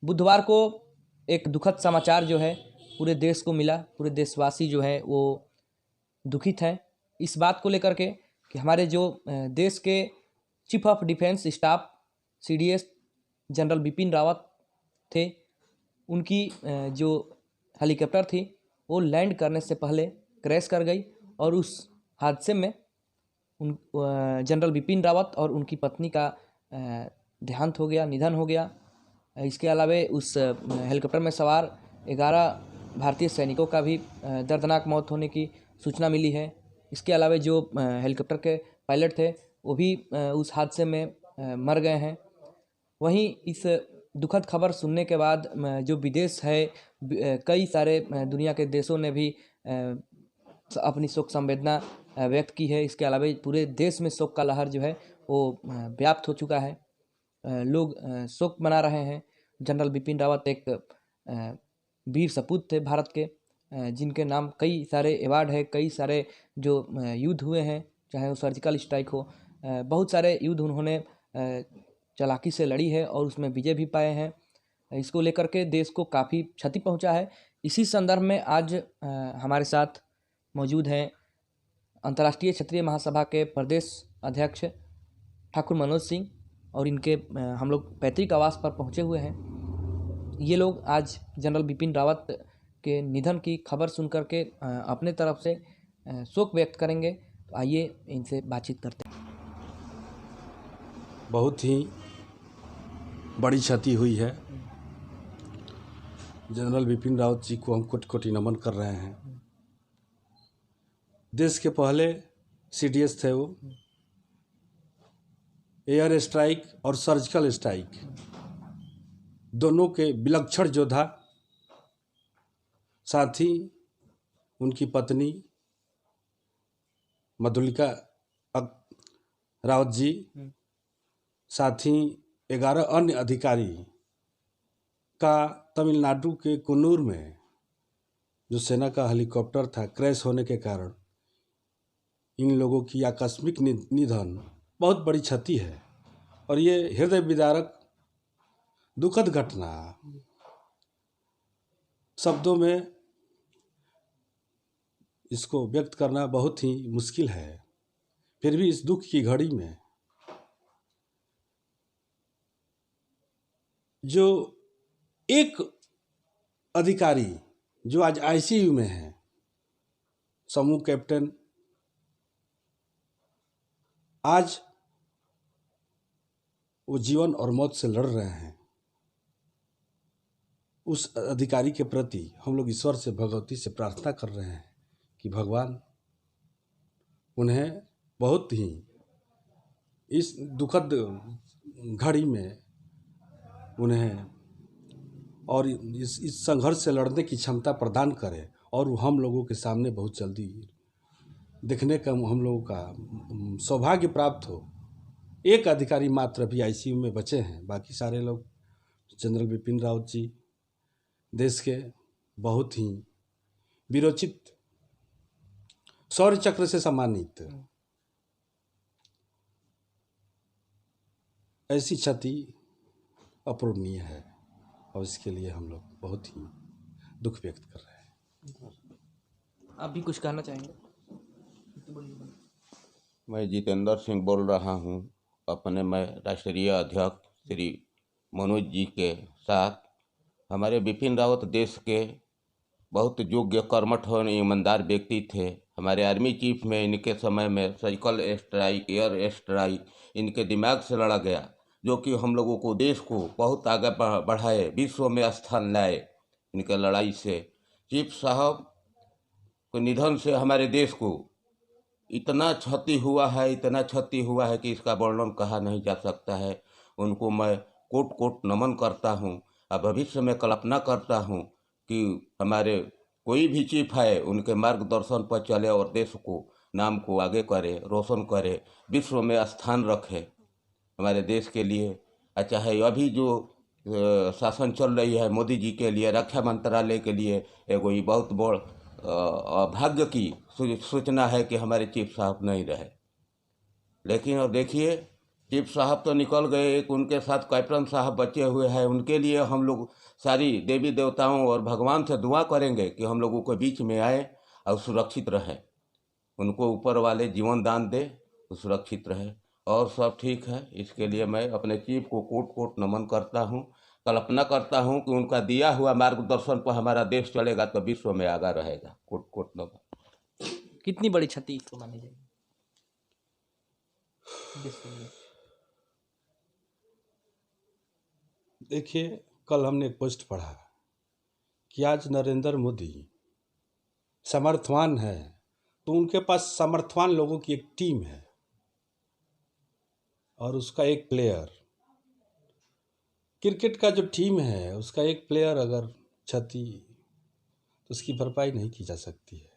बुधवार को एक दुखद समाचार जो है पूरे देश को मिला। पूरे देशवासी जो है वो दुखित हैं इस बात को लेकर के कि हमारे जो देश के chief of defence staff CDS general Bipin Rawat थे, उनकी जो हेलीकॉप्टर थी वो लैंड करने से पहले क्रैश कर गई और उस हादसे में जनरल बिपिन रावत और उनकी पत्नी का देहांत हो गया, निधन हो गया। इसके अलावा उस हेलीकॉप्टर में सवार 11 भारतीय सैनिकों का भी दर्दनाक मौत होने की सूचना मिली है। इसके अलावा जो हेलीकॉप्टर के पायलट थे वो भी उस हादसे में मर गए हैं। वहीं इस दुखद खबर सुनने के बाद जो विदेश है, कई सारे दुनिया के देशों ने भी अपनी शोक संवेदना व्यक्त की है। इसके अलावा पूरे देश में शोक का लहर जो है वो व्याप्त हो चुका है। लोग शोक मना रहे हैं। जनरल बिपिन रावत एक वीर सपूत थे भारत के, जिनके नाम कई सारे अवार्ड है, कई सारे जो युद्ध हुए हैं, चाहे वो सर्जिकल स्ट्राइक हो, बहुत सारे युद्ध उन्होंने चालाकी से लड़ी है और उसमें विजय भी पाए हैं। इसको लेकर के देश को काफ़ी क्षति पहुंचा है। इसी संदर्भ में आज हमारे साथ मौजूद हैं अंतर्राष्ट्रीय क्षत्रिय महासभा के प्रदेश अध्यक्ष ठाकुर मनोज सिंह, और इनके हम लोग पैतृक आवास पर पहुंचे हुए हैं। ये लोग आज जनरल बिपिन रावत के निधन की खबर सुन करके अपने तरफ से शोक व्यक्त करेंगे। तो आइए इनसे बातचीत करते हैं। बहुत ही बड़ी क्षति हुई है। जनरल बिपिन रावत जी को हम कोटि कोटि नमन कर रहे हैं। देश के पहले सीडीएस थे वो। एयर स्ट्राइक और सर्जिकल स्ट्राइक दोनों के विलक्षण योद्धा। साथ ही उनकी पत्नी मधुलिका रावत जी, साथ ही 11 अन्य अधिकारी का तमिलनाडु के कुन्नूर में जो सेना का हेलीकॉप्टर था क्रैश होने के कारण इन लोगों की आकस्मिक निधन बहुत बड़ी क्षति है और ये हृदय विदारक दुखद घटना शब्दों में इसको व्यक्त करना बहुत ही मुश्किल है। फिर भी इस दुख की घड़ी में जो एक अधिकारी जो आज आईसीयू में है, समूह कैप्टन, आज वो जीवन और मौत से लड़ रहे हैं। उस अधिकारी के प्रति हम लोग ईश्वर से, भगवती से प्रार्थना कर रहे हैं कि भगवान उन्हें बहुत ही इस दुखद घड़ी में उन्हें और इस संघर्ष से लड़ने की क्षमता प्रदान करे और वो हम लोगों के सामने बहुत जल्दी देखने का हम लोगों का सौभाग्य प्राप्त हो। एक अधिकारी मात्र भी आईसीयू में बचे हैं, बाकी सारे लोग जनरल बिपिन रावत जी देश के बहुत ही वीरोचित शौर्य चक्र से सम्मानित। ऐसी क्षति अपूरणीय है और इसके लिए हम लोग बहुत ही दुख व्यक्त कर रहे हैं। आप भी कुछ कहना चाहेंगे? मैं जितेंद्र सिंह बोल रहा हूं। मैं राष्ट्रीय अध्यक्ष श्री मनोज जी के साथ हमारे बिपिन रावत देश के बहुत योग्य, कर्मठ और ईमानदार व्यक्ति थे। हमारे आर्मी चीफ में इनके समय में सर्जिकल स्ट्राइक, एयर स्ट्राइक इनके दिमाग से लड़ा गया, जो कि हम लोगों को, देश को बहुत आगे बढ़ाए, विश्व में स्थान लाए। इनके लड़ाई से चीफ साहब के निधन से हमारे देश को इतना क्षति हुआ है, इतना क्षति हुआ है कि इसका वर्णन कहा नहीं जा सकता है। उनको मैं कोट कोट नमन करता हूँ। अब भविष्य में कल्पना करता हूँ कि हमारे कोई भी चीफ है उनके मार्गदर्शन पर चले और देश को, नाम को आगे करे, रोशन करे, विश्व में स्थान रखे हमारे देश के लिए। चाहे अभी जो शासन चल रही है मोदी जी के लिए, रक्षा मंत्रालय के लिए एगो ये बहुत बड़ भाग्य की सूचना है कि हमारे चीफ साहब नहीं रहे। लेकिन अब देखिए चीफ साहब तो निकल गए, एक उनके साथ कैप्टन साहब बचे हुए हैं। उनके लिए हम लोग सारी देवी देवताओं और भगवान से दुआ करेंगे कि हम लोगों को बीच में आए और सुरक्षित रहे, उनको ऊपर वाले जीवन दान दे तो सुरक्षित रहे। और सब ठीक है। इसके लिए मैं अपने चीफ को कोट कोट नमन करता हूँ। कल्पना करता हूँ कि उनका दिया हुआ मार्गदर्शन पर हमारा देश चलेगा तो विश्व में आगा रहेगा। कोट कोट नमन। कितनी बड़ी क्षति इसको मानी जाएगी देश के लिए? देखिए, कल हमने एक पोस्ट पढ़ा कि आज नरेंद्र मोदी समर्थवान है तो उनके पास समर्थवान लोगों की एक टीम है और उसका एक प्लेयर, क्रिकेट का जो टीम है उसका एक प्लेयर अगर क्षति तो उसकी भरपाई नहीं की जा सकती है।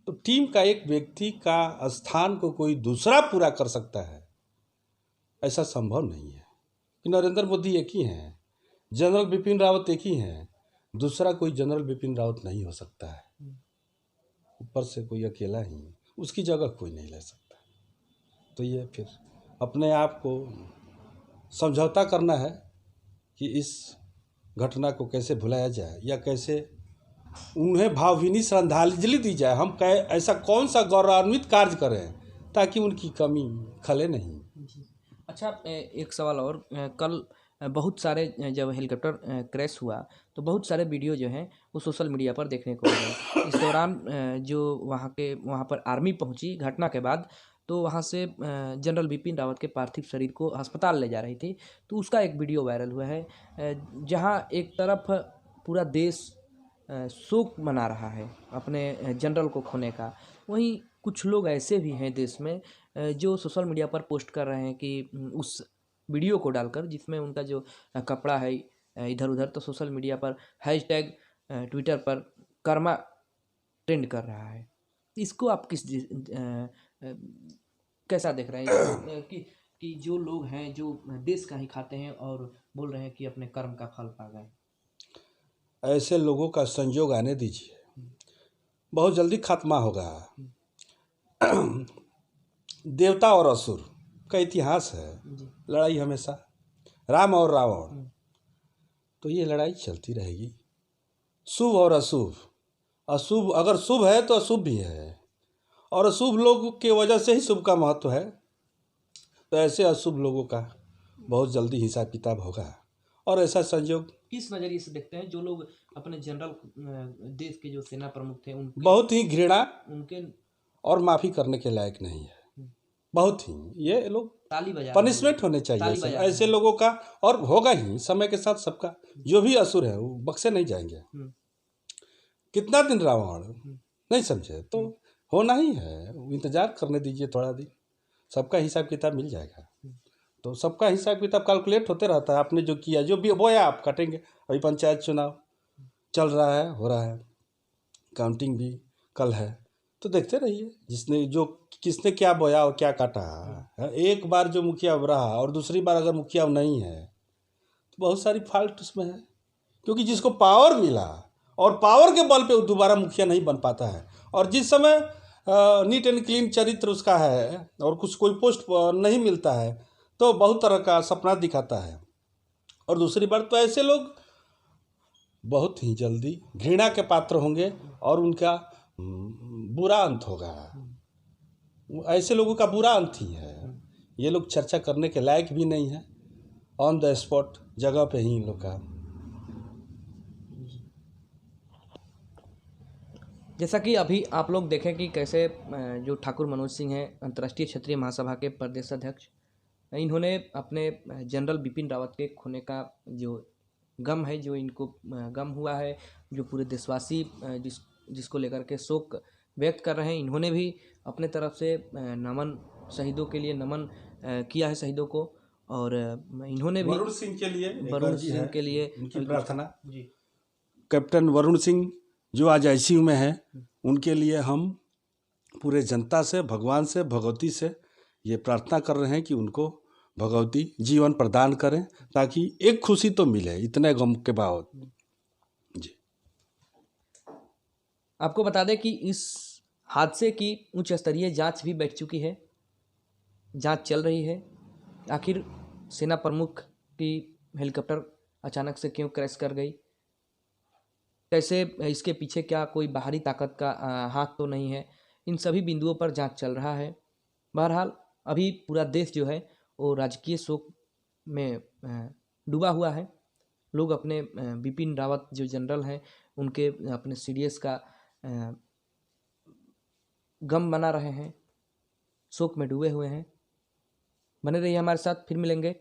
तो टीम का एक व्यक्ति का स्थान को कोई दूसरा पूरा कर सकता है, ऐसा संभव नहीं है। कि नरेंद्र मोदी एक ही हैं, जनरल बिपिन रावत एक ही हैं, दूसरा कोई जनरल बिपिन रावत नहीं हो सकता है। ऊपर से कोई अकेला ही, उसकी जगह कोई नहीं ले सकता। तो ये फिर अपने आप को समझौता करना है कि इस घटना को कैसे भुलाया जाए या कैसे उन्हें भावभीनी श्रद्धांजलि दी जाए। हम ऐसा कौन सा गौरवान्वित कार्य करें ताकि उनकी कमी खले नहीं। अच्छा, एक सवाल और। कल बहुत सारे जब हेलीकॉप्टर क्रैश हुआ तो बहुत सारे वीडियो जो हैं वो सोशल मीडिया पर देखने को मिले। इस दौरान जो वहाँ पर आर्मी पहुंची घटना के बाद, तो वहाँ से जनरल बिपिन रावत के पार्थिव शरीर को अस्पताल ले जा रही थी। तो उसका एक वीडियो वायरल हुआ है जहाँ एक तरफ पूरा देश शोक मना रहा है अपने जनरल को खोने का, वहीं कुछ लोग ऐसे भी हैं देश में जो सोशल मीडिया पर पोस्ट कर रहे हैं कि उस वीडियो को डालकर जिसमें उनका जो कपड़ा है इधर उधर, तो सोशल मीडिया पर हैशटैग ट्विटर पर कर्मा ट्रेंड कर रहा है। इसको आप कैसा देख रहे हैं कि जो लोग हैं जो देश का ही खाते हैं और बोल रहे हैं कि अपने कर्म का फल पा गए? ऐसे लोगों का संयोग आने दीजिए, बहुत जल्दी खात्मा होगा। देवता और असुर का इतिहास है, लड़ाई हमेशा राम और रावण, तो ये लड़ाई चलती रहेगी। शुभ और अशुभ, अशुभ अगर शुभ है तो अशुभ भी है, और अशुभ लोगों के वजह से ही शुभ का महत्व है। तो ऐसे अशुभ लोगों का बहुत जल्दी हिसाब किताब होगा। और ऐसा संयोग किस नज़रिए से देखते हैं जो लोग अपने जनरल देश के जो सेना प्रमुख थे उनके बहुत ही घृणा उनके और माफ़ी करने के लायक नहीं है। बहुत ही ये लोग ताली बजा पनिशमेंट होने चाहिए ऐसे लोगों का, और होगा ही समय के साथ सबका। जो भी असुर है वो बख्शे नहीं जाएंगे। कितना दिन रावण नहीं समझे तो होना ही है, इंतजार करने दीजिए थोड़ा दिन, सबका हिसाब किताब मिल जाएगा। तो सबका हिसाब किताब कैलकुलेट होते रहता है। आपने जो किया, जो भी बोया आप काटेंगे। अभी पंचायत चुनाव चल रहा है, हो रहा है, काउंटिंग भी कल है, तो देखते रहिए जिसने जो किसने क्या बोया और क्या काटा है। एक बार जो मुखिया रहा और दूसरी बार अगर मुखिया नहीं है तो बहुत सारी फॉल्ट उसमें है, क्योंकि जिसको पावर मिला और पावर के बल पे वो दोबारा मुखिया नहीं बन पाता है। और जिस समय नीट एंड क्लीन चरित्र उसका है और कुछ कोई पोस्ट नहीं मिलता है तो बहुत तरह का सपना दिखाता है। और दूसरी बार तो ऐसे लोग बहुत ही जल्दी घृणा के पात्र होंगे और उनका बुरा अंत होगा। ऐसे लोगों का बुरा अंत ही है। ये लोग चर्चा करने के लायक भी नहीं है। ऑन द स्पॉट जगह पे ही इन लोग का। जैसा कि अभी आप लोग देखें कि कैसे जो ठाकुर मनोज सिंह हैं, अंतर्राष्ट्रीय क्षेत्रीय महासभा के प्रदेश अध्यक्ष, इन्होंने अपने जनरल बिपिन रावत के खोने का जो गम है, जो इनको गम हुआ है, जो पूरे देशवासी जिसको लेकर के शोक व्यक्त कर रहे हैं, इन्होंने भी अपने तरफ से नमन, शहीदों के लिए नमन किया है शहीदों को। और इन्होंने भी वरुण सिंह के लिए उनकी प्रार्थना जी, कैप्टन वरुण सिंह जो आज आईसीयू में है, उनके लिए हम पूरे जनता से, भगवान से, भगवती से ये प्रार्थना कर रहे हैं कि उनको भगवती जीवन प्रदान करें ताकि एक खुशी तो मिले इतने गम के बावजूद। जी, आपको बता दें कि इस हादसे की उच्च स्तरीय जांच भी बैठ चुकी है, जांच चल रही है आखिर सेना प्रमुख की हेलीकॉप्टर अचानक से क्यों क्रैश कर गई, कैसे इसके पीछे क्या कोई बाहरी ताकत का हाथ तो नहीं है, इन सभी बिंदुओं पर जांच चल रहा है। बहरहाल अभी पूरा देश जो है वो राजकीय शोक में डूबा हुआ है। लोग अपने बिपिन रावत जो जनरल हैं उनके अपने सीडीएस का गम मना रहे हैं, शोक में डूबे हुए हैं। बने रहिए हमारे साथ, फिर मिलेंगे।